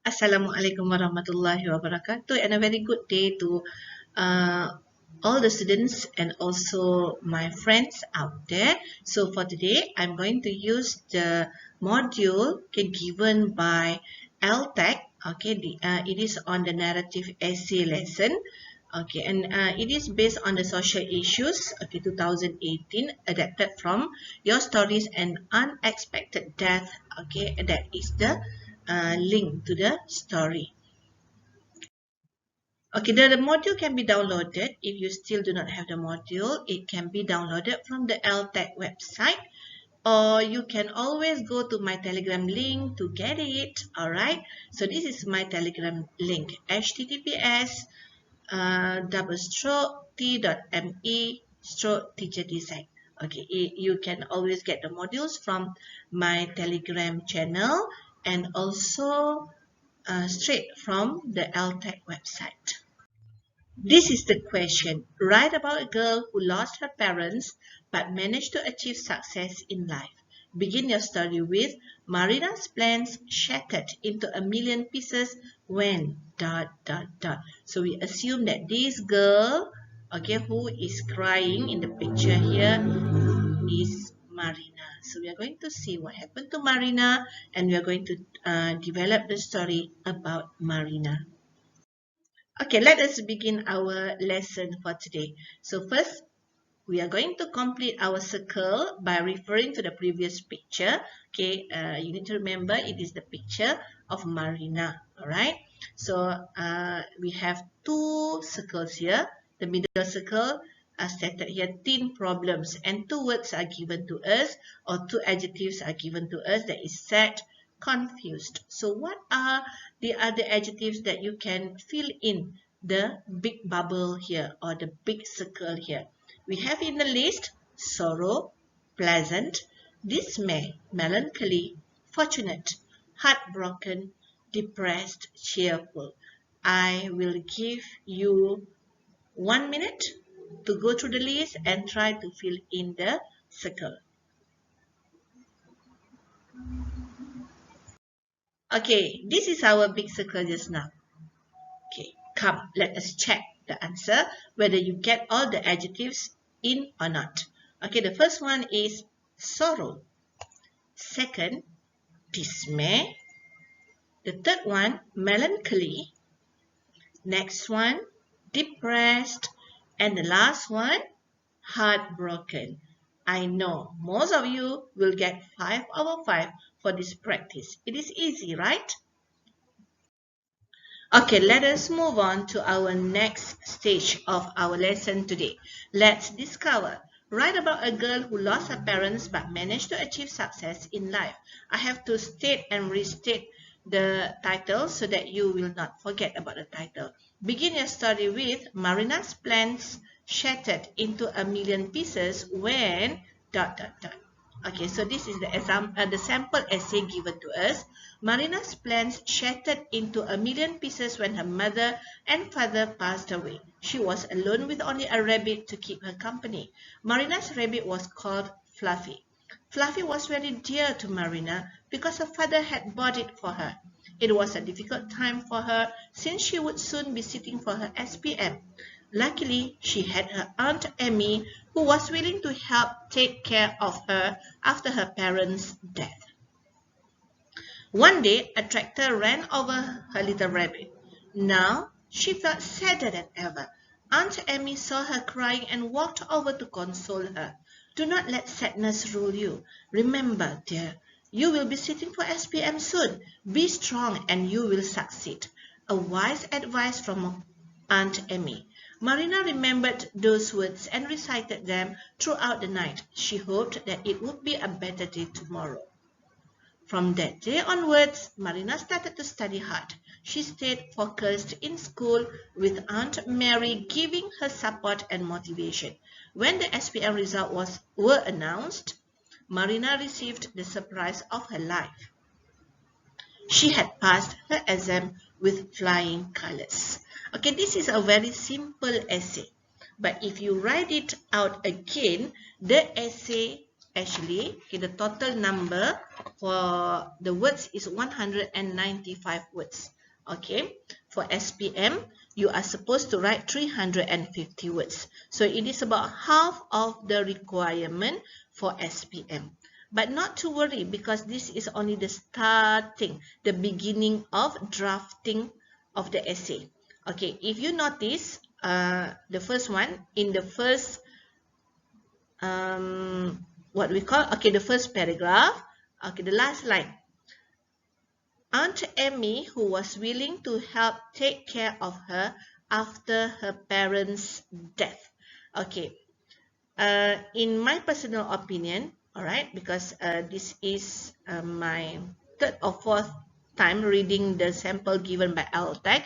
Assalamualaikum warahmatullahi wabarakatuh, and a very good day to uh, all the students and also my friends out there. So for today, I'm going to use the module given by Eltec. Okay, it is on the narrative essay lesson. Okay, and it is based on the social issues. Okay, 2018, adapted from Your Stories and Unexpected Death. Okay, that is the link to the story. Okay, the module can be downloaded. If you still do not have the module, it can be downloaded from the LTech website, or you can always go to my Telegram link to get it. All right, so this is my Telegram link, https t.me teacher design. Okay, you can always get the modules from my Telegram channel and also straight from the LTech website. This is the question. Write about a girl who lost her parents but managed to achieve success in life. Begin your story with Marina's plans shattered into a million pieces when ... So we assume that this girl, okay, who is crying in the picture here is Marina. So we are going to see what happened to Marina, and we are going to develop the story about Marina. Okay, let us begin our lesson for today. So first, we are going to complete our circle by referring to the previous picture. Okay, you need to remember it is the picture of Marina. All right. So we have two circles here. The middle circle are stated here, teen problems, and two words are given to us, or two adjectives are given to us. That is sad, confused. So what are the other adjectives that you can fill in the big bubble here, or the big circle here? We have in the list sorrow, pleasant, dismay, melancholy, fortunate, heartbroken, depressed, cheerful. I will give you 1 minute to go through the list and try to fill in the circle. Okay, this is our big circle just now. Okay, come, let us check the answer, whether you get all the adjectives in or not. Okay, the first one is sorrow. Second, dismay. The third one, melancholy. Next one, depressed. And the last one, heartbroken. I know most of you will get 5 over 5 for this practice. It is easy, right? Okay, let us move on to our next stage of our lesson today. Let's discover. Write about a girl who lost her parents but managed to achieve success in life. I have to state and restate the title so that you will not forget about the title. Begin your story with Marina's plans shattered into a million pieces when ... Okay, so this is the sample essay given to us. Marina's plans shattered into a million pieces when her mother and father passed away. She was alone with only a rabbit to keep her company. Marina's rabbit was called Fluffy. Fluffy was very dear to Marina because her father had bought it for her. It was a difficult time for her since she would soon be sitting for her SPM. Luckily, she had her Aunt Emmy, who was willing to help take care of her after her parents' death. One day, a tractor ran over her little rabbit. Now, she felt sadder than ever. Aunt Emmy saw her crying and walked over to console her. Do not let sadness rule you. Remember, dear, you will be sitting for SPM soon. Be strong and you will succeed. A wise advice from Aunt Emmy. Marina remembered those words and recited them throughout the night. She hoped that it would be a better day tomorrow. From that day onwards, Marina started to study hard. She stayed focused in school with Aunt Mary giving her support and motivation. When the SPM results were announced, Marina received the surprise of her life. She had passed her exam with flying colors. Okay, this is a very simple essay. But if you write it out again, the essay actually, okay, the total number for the words is 195 words. Okay, for SPM, you are supposed to write 350 words. So it is about half of the requirement for SPM. But not to worry, because this is only the starting, the beginning of drafting of the essay. Okay, if you notice, the first one, in the first, the first paragraph, okay, the last line. Aunt Emmy, who was willing to help take care of her after her parents' death. Okay, in my personal opinion, all right, because this is my third or fourth time reading the sample given by Eltc,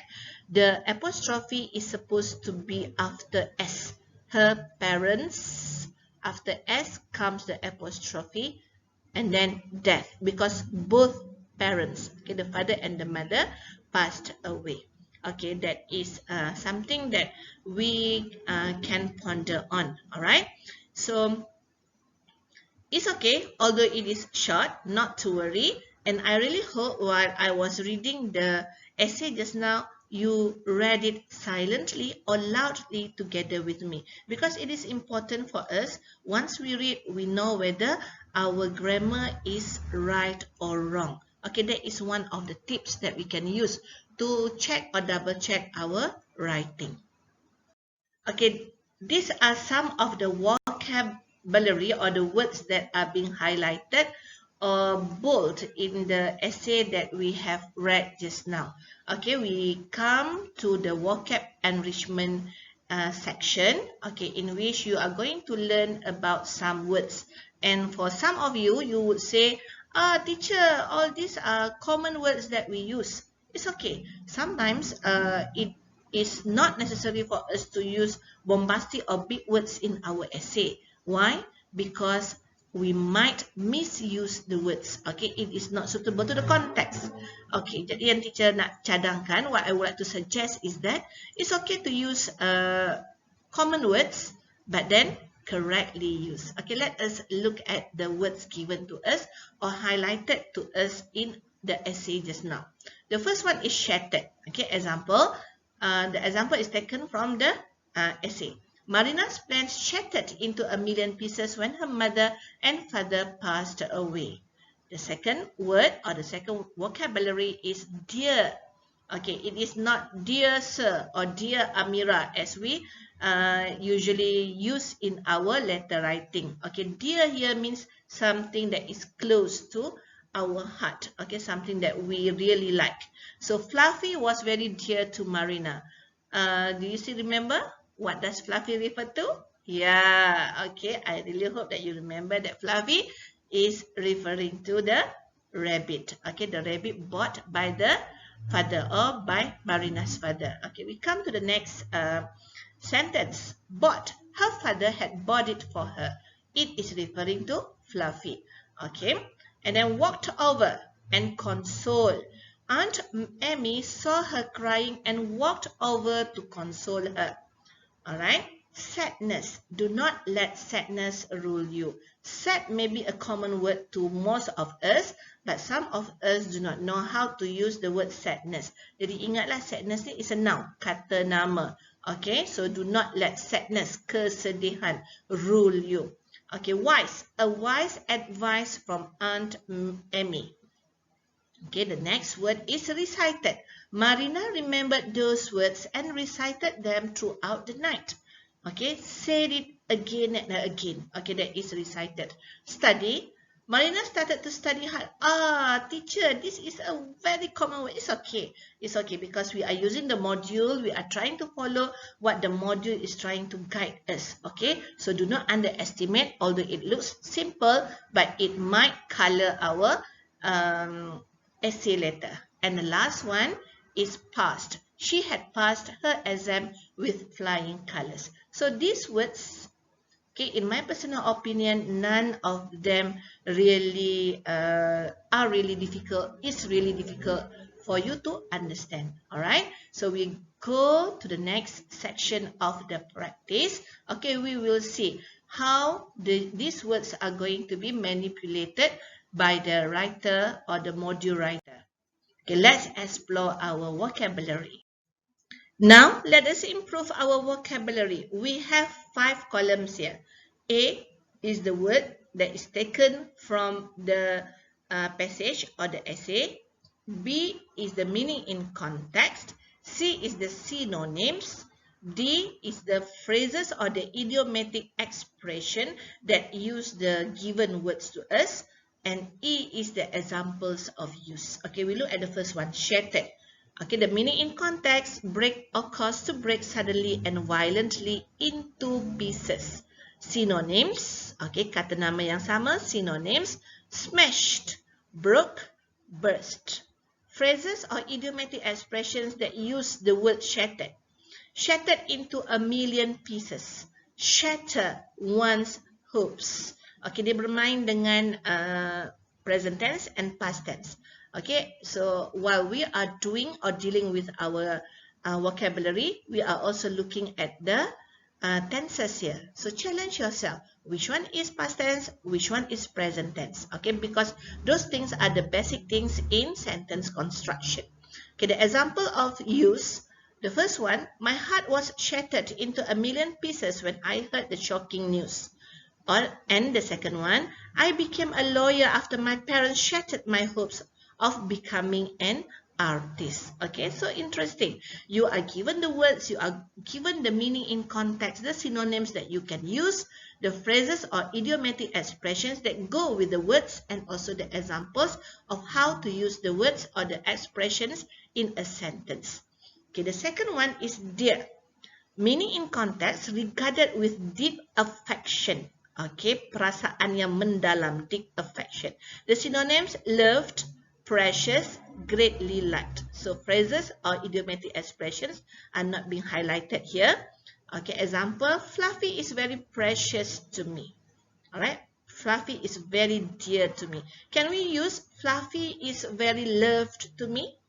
the apostrophe is supposed to be after S. Her parents, after S comes the apostrophe, and then death, because both parents, okay, the father and the mother, passed away. Okay, that is something that we can ponder on. All right, so it's okay, although it is short, not to worry. And I really hope while I was reading the essay just now, you read it silently or loudly together with me, because it is important for us. Once we read, we know whether our grammar is right or wrong. Okay, that is one of the tips that we can use to check or double check our writing. Okay, these are some of the vocabulary or the words that are being highlighted or bold in the essay that we have read just now. Okay, we come to the vocab enrichment section, okay, in which you are going to learn about some words. And for some of you, you would say, teacher, all these are common words that we use. It's okay. Sometimes it is not necessary for us to use bombastic or big words in our essay. Why? Because we might misuse the words. Okay, it is not suitable to the context. Okay, jadi yang teacher nak cadangkan, what I would like to suggest is that it's okay to use common words, but then correctly used. Okay, let us look at the words given to us or highlighted to us in the essay just now. The first one is shattered. Okay, example. The example is taken from the essay. Marina's plans shattered into a million pieces when her mother and father passed away. The second word or the second vocabulary is dear. Okay, it is not dear sir or dear Amira as we usually use in our letter writing. Okay, dear here means something that is close to our heart. Okay, something that we really like. So Fluffy was very dear to Marina. Do you still remember? What does Fluffy refer to? Yeah, okay. I really hope that you remember that Fluffy is referring to the rabbit. Okay, the rabbit bought by the father or by Marina's father. Okay, we come to the next sentence. Bought. Her father had bought it for her. It is referring to Fluffy. Okay, and then walked over and console. Aunt Emmy saw her crying and walked over to console her. Alright, sadness. Do not let sadness rule you. Sad may be a common word to most of us, but some of us do not know how to use the word sadness. Jadi ingatlah, sadness ni is a noun, kata nama. Okay, so do not let sadness, kesedihan, rule you. Okay, wise. A wise advice from Aunt Emmy. Okay, the next word is recited. Marina remembered those words and recited them throughout the night. Okay, said it again and again. Okay, that is recited. Study. Marina started to study hard. Teacher, this is a very common word. It's okay. It's okay because we are using the module. We are trying to follow what the module is trying to guide us. Okay, so do not underestimate, although it looks simple, but it might color our essay letter. And the last one is passed. She had passed her exam with flying colors. So these words, okay, in my personal opinion, none of them really are really difficult. It's really difficult for you to understand. All right. So we go to the next section of the practice. Okay, we will see how these words are going to be manipulated by the writer or the module writer. Okay, let's explore our vocabulary. Now, let us improve our vocabulary. We have 5 columns here. A is the word that is taken from the passage or the essay. B is the meaning in context. C is the synonyms. D is the phrases or the idiomatic expression that use the given words to us. And E is the examples of use. Okay, we look at the first one, shattered. Okay, the meaning in context, break or cause to break suddenly and violently into pieces. Synonyms, okay, kata nama yang sama, synonyms, smashed, broke, burst. Phrases or idiomatic expressions that use the word shattered. Shattered into a million pieces. Shatter one's hopes. Okay, dia bermain dengan present tense and past tense. Okay, so while we are doing or dealing with our vocabulary, we are also looking at the tenses here. So challenge yourself. Which one is past tense? Which one is present tense? Okay, because those things are the basic things in sentence construction. Okay, the example of use. The first one, my heart was shattered into a million pieces when I heard the shocking news. And the second one, I became a lawyer after my parents shattered my hopes of becoming an artist. Okay, so interesting. You are given the words, you are given the meaning in context, the synonyms that you can use, the phrases or idiomatic expressions that go with the words, and also the examples of how to use the words or the expressions in a sentence. Okay, the second one is dear. Meaning in context, regarded with deep affection. Okay, perasaan yang mendalam, deep affection. The synonyms, loved, precious, greatly liked. So phrases or idiomatic expressions are not being highlighted here. Okay, example, Fluffy is very precious to me. Alright, Fluffy is very dear to me. Can we use Fluffy is very loved to me?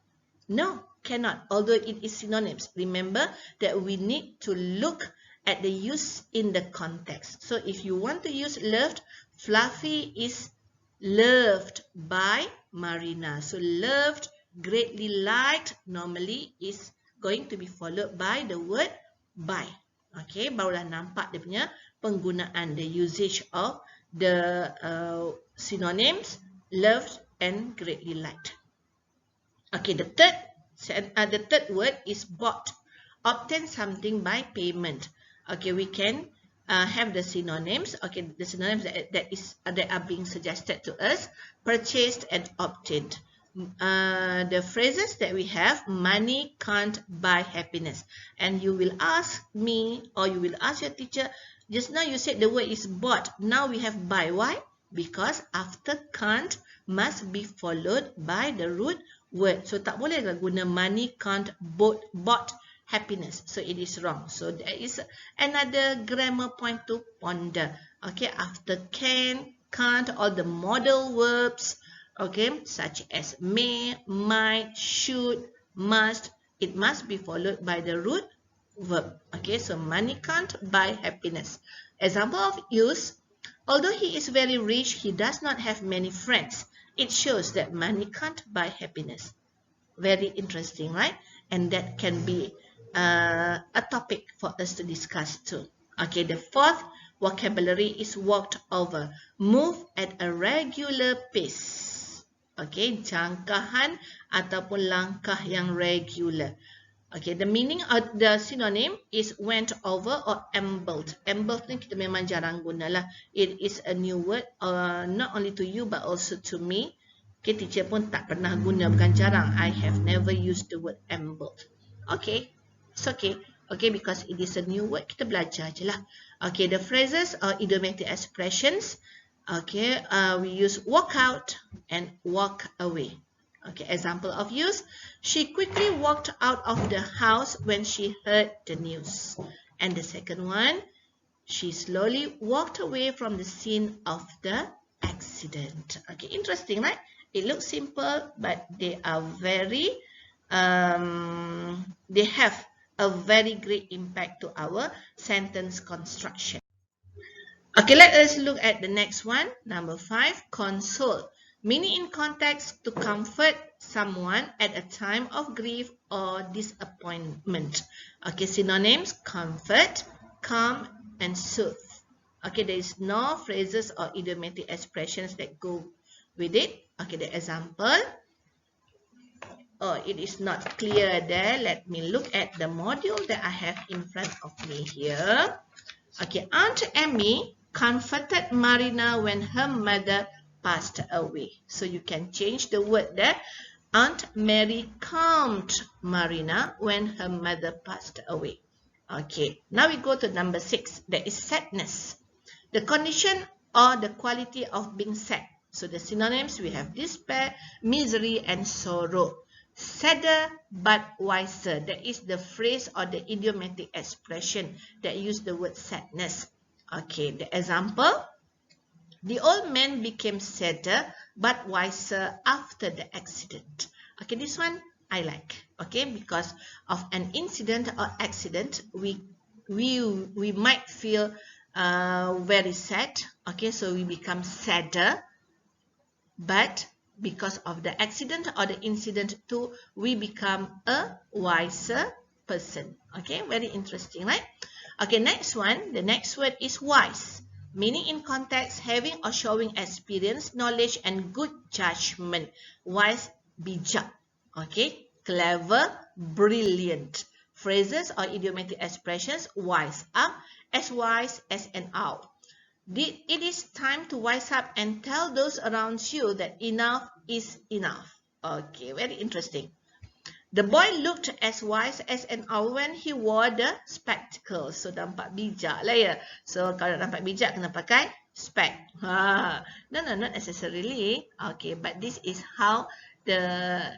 No, cannot, although it is synonyms. Remember that we need to look at the use in the context. So if you want to use loved, Fluffy is loved by Marina. So loved, greatly liked, normally is going to be followed by the word by. Okay, barulah nampak dia punya penggunaan, the usage of the synonyms, loved and greatly liked. Okay, the third word is bought. Obtain something by payment. Okay, we can have the synonyms. Okay, the synonyms that are being suggested to us: purchased and obtained. The phrases that we have: money can't buy happiness. And you will ask me, or you will ask your teacher, just now you said the word is bought. Now we have buy. Why? Because after can't must be followed by the root word. So tak boleh lah guna money can't bought happiness. So it is wrong. So there is another grammar point to ponder. Okay, after can, can't, all the modal verbs, okay, such as may, might, should, must, it must be followed by the root verb. Okay, so money can't buy happiness. Example of use: although he is very rich, he does not have many friends. It shows that money can't buy happiness. Very interesting, right? And that can be a topic for us to discuss too. Okay, the fourth vocabulary is walked over. Move at a regular pace. Okay, jangkahan ataupun langkah yang regular. Okay, the meaning of the synonym is went over or ambled. Ambled ni kita memang jarang guna lah. It is a new word, not only to you but also to me. Okay, teacher pun tak pernah guna, bukan jarang. I have never used the word ambled. Okay, it's okay. Okay, because it is a new word, kita belajar je lah. Okay, the phrases or idiomatic expressions. Okay, we use walk out and walk away. Okay, example of use: she quickly walked out of the house when she heard the news. And the second one: she slowly walked away from the scene of the accident. Okay, interesting, right? It looks simple, but they are very, they have a very great impact to our sentence construction. Okay, let us look at the next one. Number 5, console. Meaning in context, to comfort someone at a time of grief or disappointment. Okay, synonyms: comfort, calm, and soothe. Okay, there is no phrases or idiomatic expressions that go with it. Okay, the example. Oh, it is not clear there. Let me look at the module that I have in front of me here. Okay, Aunt Emmy comforted Marina when her mother passed away. So you can change the word there. Aunt Mary calmed Marina when her mother passed away. Okay, now we go to number 6. That is sadness. The condition or the quality of being sad. So the synonyms, we have despair, misery, and sorrow. Sadder but wiser. That is the phrase or the idiomatic expression that use the word sadness. Okay, the example. The old man became sadder but wiser after the accident. Okay, this one I like. Okay, because of an incident or accident, we might feel very sad. Okay, so we become sadder, but because of the accident or the incident too, we become a wiser person. Okay, very interesting, right? Okay, next one. The next word is wise. Meaning in context, having or showing experience, knowledge, and good judgment. Wise, bijak. Okay, clever, brilliant. Phrases or idiomatic expressions: wise up, as wise as an owl. It is time to wise up and tell those around you that enough is enough. Okay, very interesting. The boy looked as wise as an owl when he wore the spectacles. So, nampak bijak lah ya. So, kalau nampak bijak, kena pakai spec. No, not necessarily. Okay, but this is how the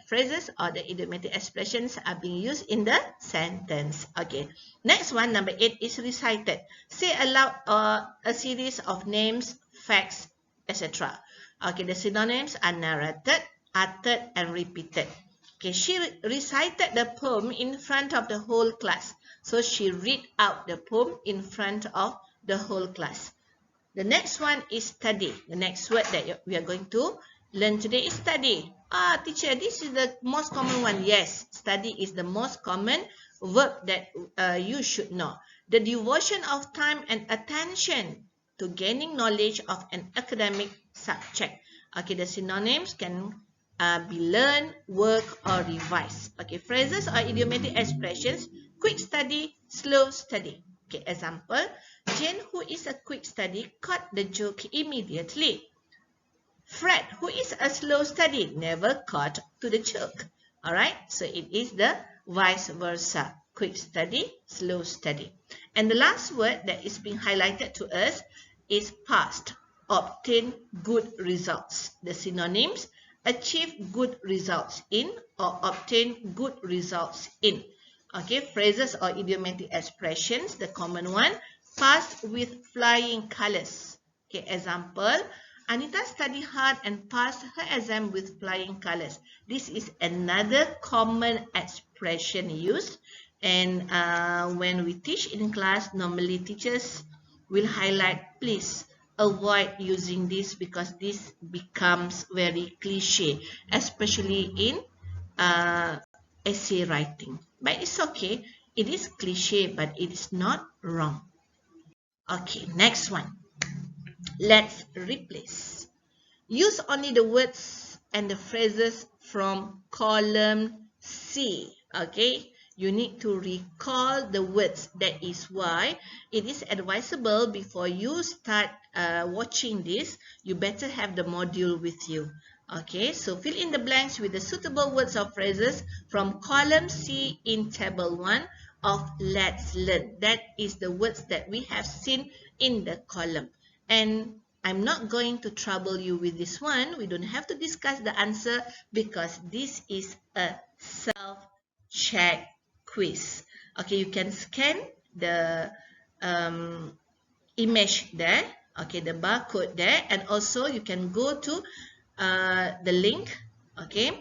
phrases or the idiomatic expressions are being used in the sentence. Okay, next one, number 8, is recited. Say aloud a series of names, facts, etc. Okay, the synonyms are narrated, uttered, and repeated. Okay, she recited the poem in front of the whole class. So she read out the poem in front of the whole class. The next one is study. The next word that we are going to learn today is study. Teacher, this is the most common one. Yes, study is the most common verb that you should know. The devotion of time and attention to gaining knowledge of an academic subject. Okay, the synonyms can be learn, work, or revise. Okay, phrases or idiomatic expressions: quick study, slow study. Okay, example. Jane, who is a quick study, caught the joke immediately. Fred, who is a slow study, never caught to the joke. Alright, so it is the vice versa. Quick study, slow study. And the last word that is being highlighted to us is past. Obtain good results. The synonyms: achieve good results in or obtain good results in. Okay, phrases or idiomatic expressions. The common one: passed with flying colors. Okay, example. Anita studied hard and passed her exam with flying colors. This is another common expression used. And when we teach in class, normally teachers will highlight, please avoid using this because this becomes very cliche, especially in essay writing. But it's okay. It is cliche, but it is not wrong. Okay, next one. Let's replace. Use only the words and the phrases from column C. Okay, you need to recall the words. That is why it is advisable before you start watching this, you better have the module with you. Okay, so fill in the blanks with the suitable words or phrases from column C in table 1 of Let's Learn. That is the words that we have seen in the column. And I'm not going to trouble you with this one. We don't have to discuss the answer because this is a self-check quiz. Okay, you can scan the image there. Okay, the barcode there. And also you can go to the link. Okay,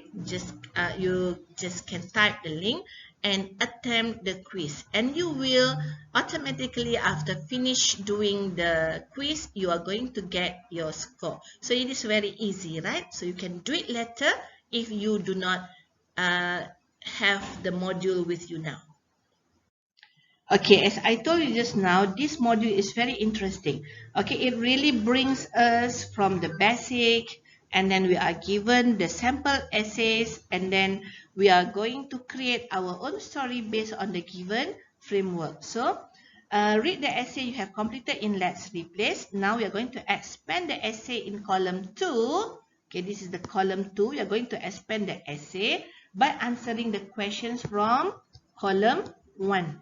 you just can type the link and attempt the quiz, and you will automatically, after finish doing the quiz, you are going to get your score. So it is very easy, right? So you can do it later if you do not have the module with you now. Okay, as I told you just now, this module is very interesting. Okay, it really brings us from the basic, and then we are given the sample essays, and then we are going to create our own story based on the given framework. So, read the essay you have completed in Let's Replace. Now we are going to expand the essay in column 2. Okay, this is the column 2. We are going to expand the essay by answering the questions from column 1.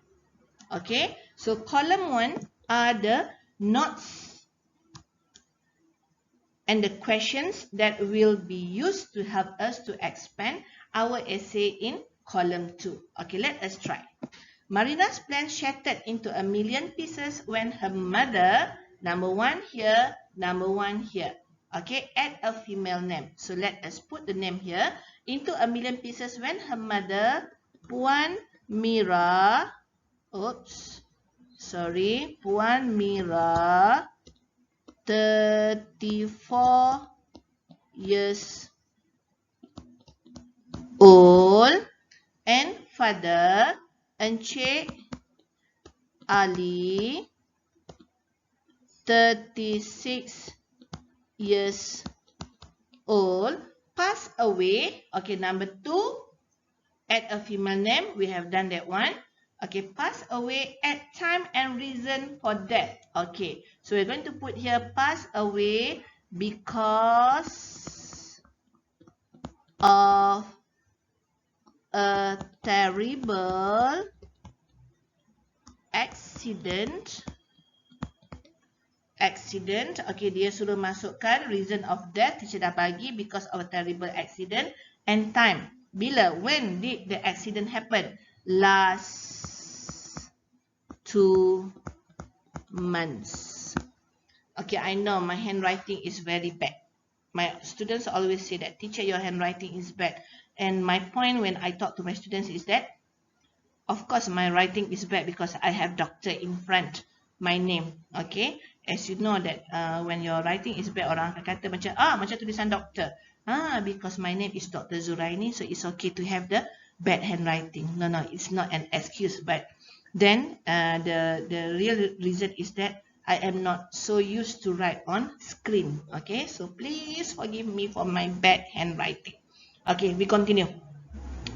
Okay, so column 1 are the notes and the questions that will be used to help us to expand our essay in column 2. Okay, let us try. Marina's plan shattered into a million pieces when her mother, number 1 here, number 1 here. Okay, add a female name. So let us put the name here. Into a million pieces when her mother, Puan Mira, Puan Mira, 34 years old, and father, Encik Ali, 36 years old, passed away. Okay, number 2, add a female name. We have done that one. Okay, pass away at time and reason for death. Okay, so we're going to put here pass away because of a terrible accident. Okay, dia suruh masukkan reason of death. Teacher dah bagi because of a terrible accident. And time. Bila? When did the accident happen? Last 2 months. Okay, I know my handwriting is very bad. My students always say that, teacher, your handwriting is bad. And my point when I talk to my students is that, of course, my writing is bad because I have doctor in front, my name. Okay, as you know that when your writing is bad, orang akan kata macam tulisan doktor. Because my name is Dr. Zuraini, so it's okay to have the bad handwriting. No, it's not an excuse, but then the real reason is that I am not so used to write on screen. Okay, so please forgive me for my bad handwriting. Okay, we continue.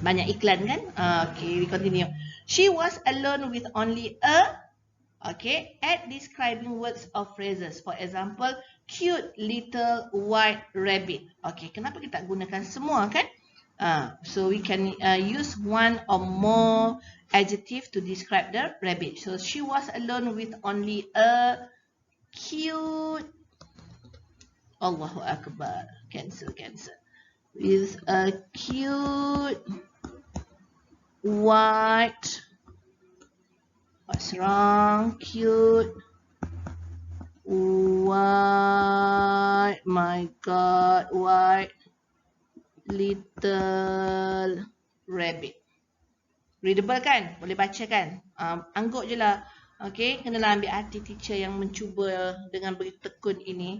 Banyak iklan kan? Okay, we continue. She was alone with only a, okay, add describing words or phrases. For example, cute little white rabbit. Okay, kenapa kita tak gunakan semua kan? So we can use one or more adjective to describe the rabbit. So she was alone with only a cute, Allahu Akbar, cancel, with a cute white, what's wrong, cute white, my God, white little rabbit. Readable kan? Boleh baca kan? Angguk je lah. Okay, kenalah ambil hati teacher yang mencuba dengan begitu tekun ini.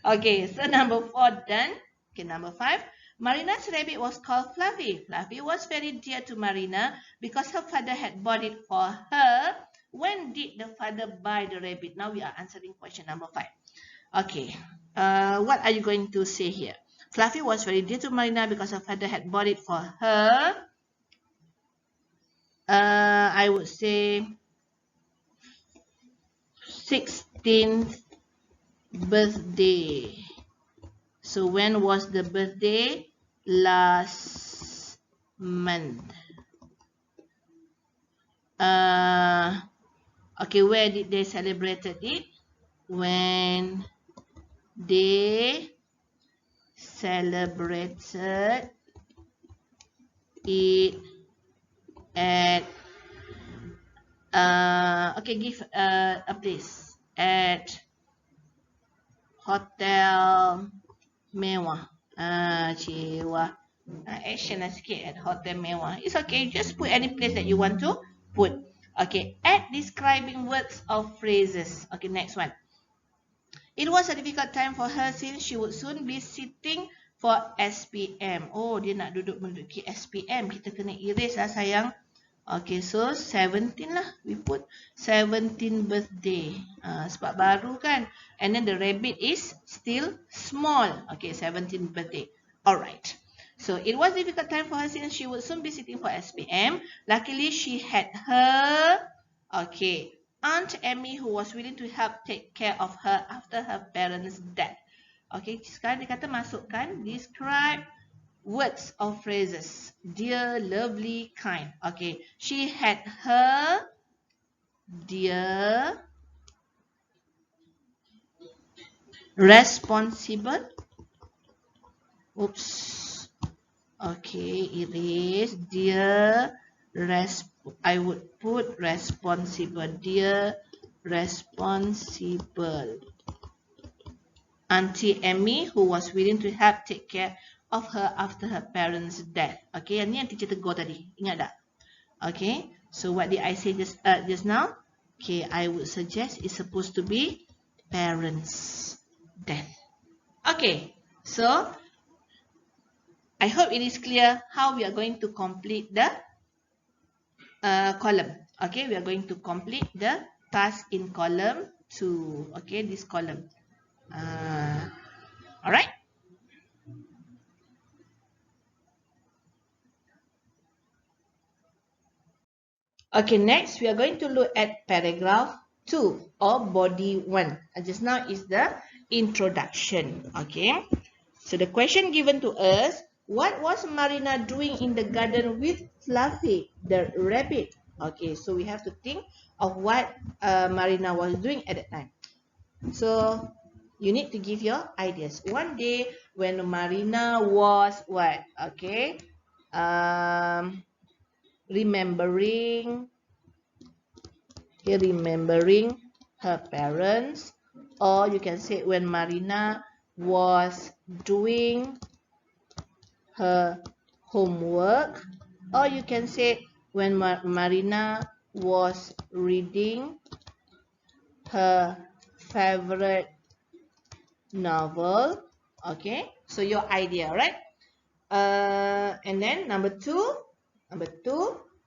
Okay, so number 4 done. Okay, number 5. Marina's rabbit was called Fluffy. Fluffy was very dear to Marina because her father had bought it for her. When did the father buy the rabbit? Now we are answering question number 5. Okay, what are you going to say here? Fluffy was very dear to Marina because her father had bought it for her. I would say 16th birthday. So when was the birthday? Last month. Okay, where did they celebrate it? When they celebrated it at okay, give a place at Hotel Mewah. Cewa. Action lah sikit at hotel mewah. It's okay. Just put any place that you want to put. Okay. Add describing words or phrases. Okay, next one. It was a difficult time for her since she would soon be sitting for SPM. Oh, dia nak duduk menduduki SPM. Kita kena erase lah sayang. Okay, so 17 lah. We put 17 birthday. Sebab baru kan. And then the rabbit is still small. Okay, 17 birthday. Alright. So, it was a difficult time for her since she would soon be sitting for SPM. Luckily, she had her, okay, Aunt Amy who was willing to help take care of her after her parents' death. Okay, sekarang dia kata masukkan describe words or phrases. Dear, lovely, kind. Okay, she had her dear, responsible. Oops. Okay, erase. Dear, I would put responsible. Dear, responsible. Auntie Amy who was willing to help take care of her after her parents' death. Okay, yang ni yang teacher tegur tadi. Ingat tak? Okay, so what did I say just now? Okay, I would suggest it's supposed to be parents' death. Okay, so I hope it is clear how we are going to complete the column. Okay, we are going to complete the task in column 2. Okay, this column. Alright. Okay, next we are going to look at paragraph 2 or body 1. Just now is the introduction. Okay, so the question given to us, what was Marina doing in the garden with Fluffy, the rabbit? Okay, so we have to think of what Marina was doing at that time. So, you need to give your ideas. One day, when Marina was what? Okay, remembering her parents, or you can say when Marina was doing her homework, or you can say when Marina was reading her favorite novel. Okay, so your idea, right? And then number two,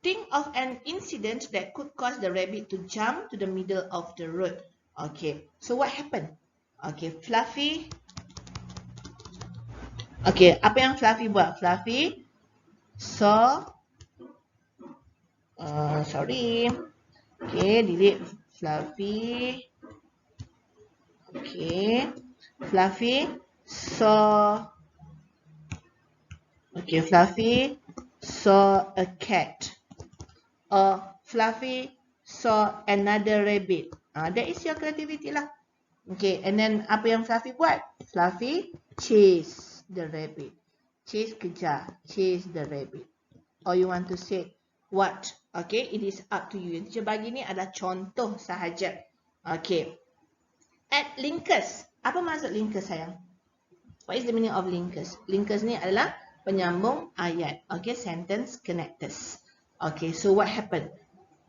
think of an incident that could cause the rabbit to jump to the middle of the road. Okay, so what happened? Okay, Fluffy. Okay, apa yang Fluffy buat? Fluffy saw, sorry. Okay, delete Fluffy. Okay, Fluffy saw. Okay, Fluffy saw a cat. Or Fluffy saw another rabbit. That is your creativity lah. Okay, and then apa yang Fluffy buat? Fluffy chase the rabbit. Chase, kejar. Chase the rabbit. Or you want to say what? Okay, it is up to you. Yang teacher bagi ni adalah contoh sahaja. Okay. Add linkers. Apa maksud linkers sayang? What is the meaning of linkers? Linkers ni adalah penyambung ayat. Okay, sentence connectors. Okay, so what happened?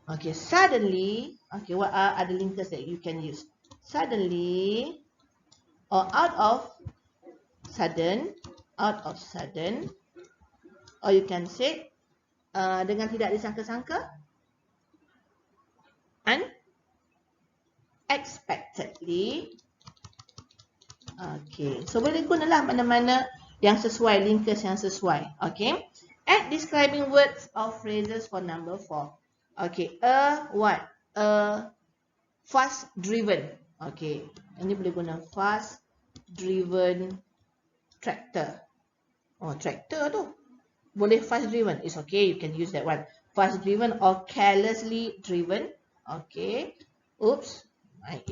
Okay, suddenly, okay, what are other linkers that you can use? Suddenly, or out of sudden, or you can say dengan tidak disangka-sangka, unexpectedly. Okay, so boleh gunalah mana-mana yang sesuai, linkers yang sesuai. Okay, add describing words or phrases for number 4. Okay, what? Fast driven. Okay, ini boleh guna fast driven tractor. Oh, tractor tu boleh fast driven. It's okay, you can use that one. Fast driven or carelessly driven. Okay, oops,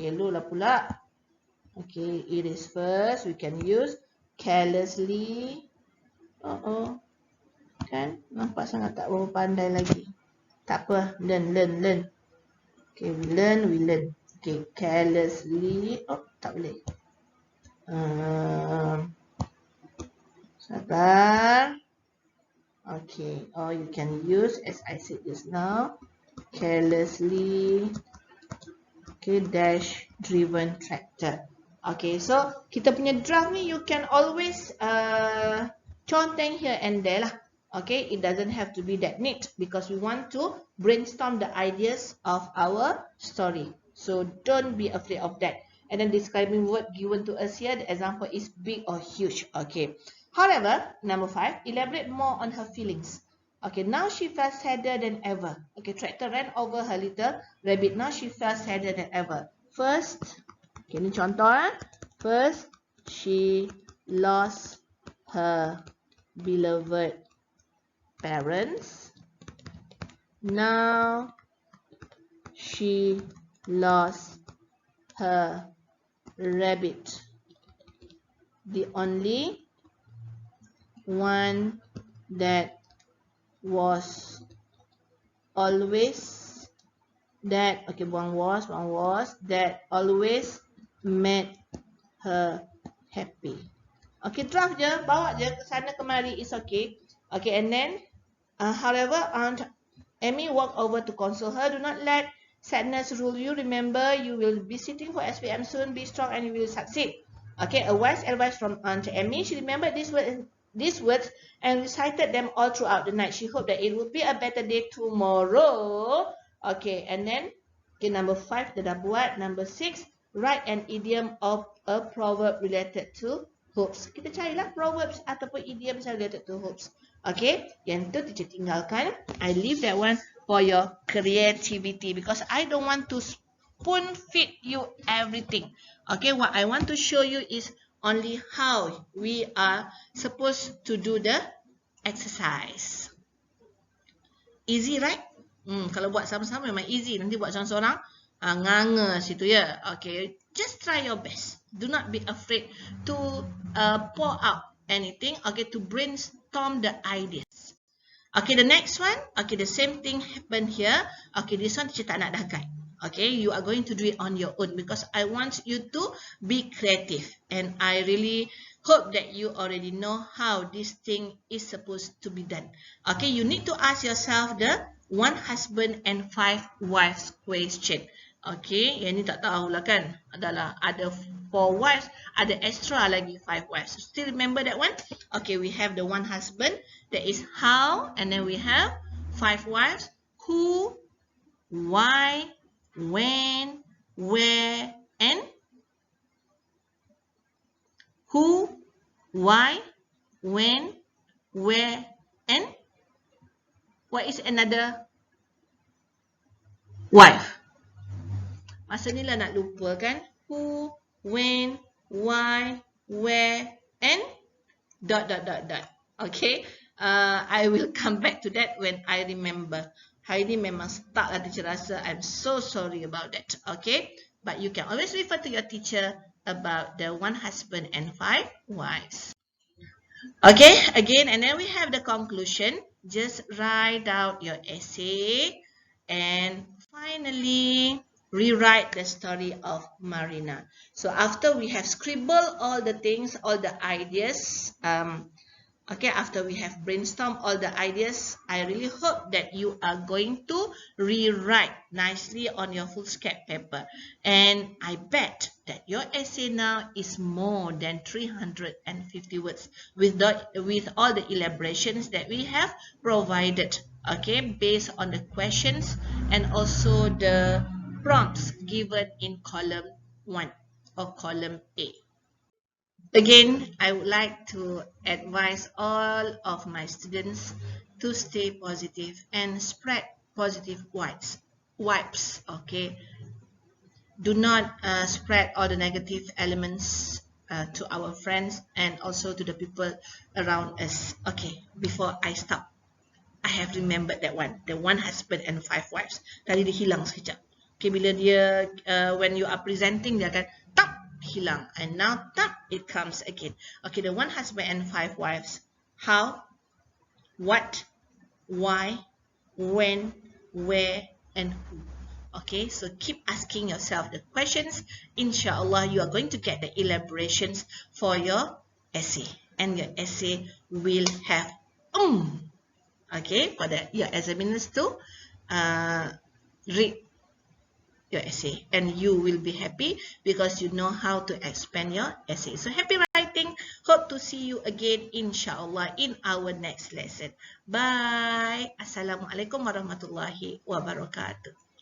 yellow lah pula. Okay, it is first. We can use carelessly. Kan? Nampak sangat tak berapa pandai lagi. Tak apa, learn. Okay, we learn. Okay, carelessly. Oh, tak boleh. Sabar. Okay, or you can use, as I said just now, carelessly, okay, dash driven tractor. Okay, so kita punya draft ni you can always conteng here and there lah. Okay, it doesn't have to be that neat because we want to brainstorm the ideas of our story. So don't be afraid of that. And then describing word given to us here, the example is big or huge. Okay. However, number 5, elaborate more on her feelings. Okay, now she felt sadder than ever. Okay, tractor ran over her little rabbit. Now she felt sadder than ever. First, okay, ni contoh First, she lost her beloved parents. Now, she lost her rabbit. The only one that was always that, okay, buang was, that always made her happy. Okay, draft je, bawa je ke sana kemari, is okay. Okay, and then, however, Aunt Amy walked over to console her. Do not let sadness rule you. Remember, you will be sitting for SPM soon. Be strong and you will succeed. Okay, a wise advice from Aunt Amy. She remembered these words and recited them all throughout the night. She hoped that it would be a better day tomorrow. Okay, and then, okay, number 5, dah buat. Number 6, write an idiom of a proverb related to hopes. Kita carilah proverbs ataupun idioms related to hopes. Okay, yang tu teacher tinggalkan. I leave that one for your creativity because I don't want to spoon feed you everything. Okay, what I want to show you is only how we are supposed to do the exercise. Easy, right? Kalau buat sama-sama memang easy. Nanti buat seorang-seorang nganga situ ya. Okay, just try your best. Do not be afraid to pour out anything. Okay, to brainstorm the ideas. Okay, the next one. Okay, the same thing happened here. Okay, this one teacher tak nak dah guide. Okay, you are going to do it on your own because I want you to be creative. And I really hope that you already know how this thing is supposed to be done. Okay, you need to ask yourself the 1 husband and 5 wives question. Okay, yang ni tak tahulah kan. Adalah ada 4 wives, ada extra lagi 5 wives. Still remember that one? Okay, we have the 1 husband, that is how, and then we have 5 wives, who, why, when, where, and who, why, when, where, and what is another wife? Masa ni lah nak lupa kan? Who, when, why, where, and ... Okay, I will come back to that when I remember. Hari ni memang stuck lah teacher rasa. I'm so sorry about that. Okay, but you can always refer to your teacher about the 1 husband and 5 wives. Okay, again, and then we have the conclusion. Just write out your essay and finally rewrite the story of Marina. So after we have scribbled all the things, all the ideas, okay, after we have brainstormed all the ideas, I really hope that you are going to rewrite nicely on your foolscap paper. And I bet that your essay now is more than 350 words with all the elaborations that we have provided, okay, based on the questions and also the prompts given in column 1 or column A. Again, I would like to advise all of my students to stay positive and spread positive vibes, okay? Do not spread all the negative elements to our friends and also to the people around us. Okay, before I stop, I have remembered that one, the 1 husband and 5 wives. Tadi dia hilang sekejap. Okay, bila dia, when you are presenting, dia akan tap, hilang, and now tap, it comes again. Okay, the 1 husband and 5 wives. How, what, why, when, where, and who. Okay, so keep asking yourself the questions. Inshallah, you are going to get the elaborations for your essay, and your essay will have Okay, for your examiners to read your essay, and you will be happy because you know how to expand your essay. So happy writing. Hope to see you again inshallah in our next lesson. Bye. Assalamualaikum warahmatullahi wabarakatuh.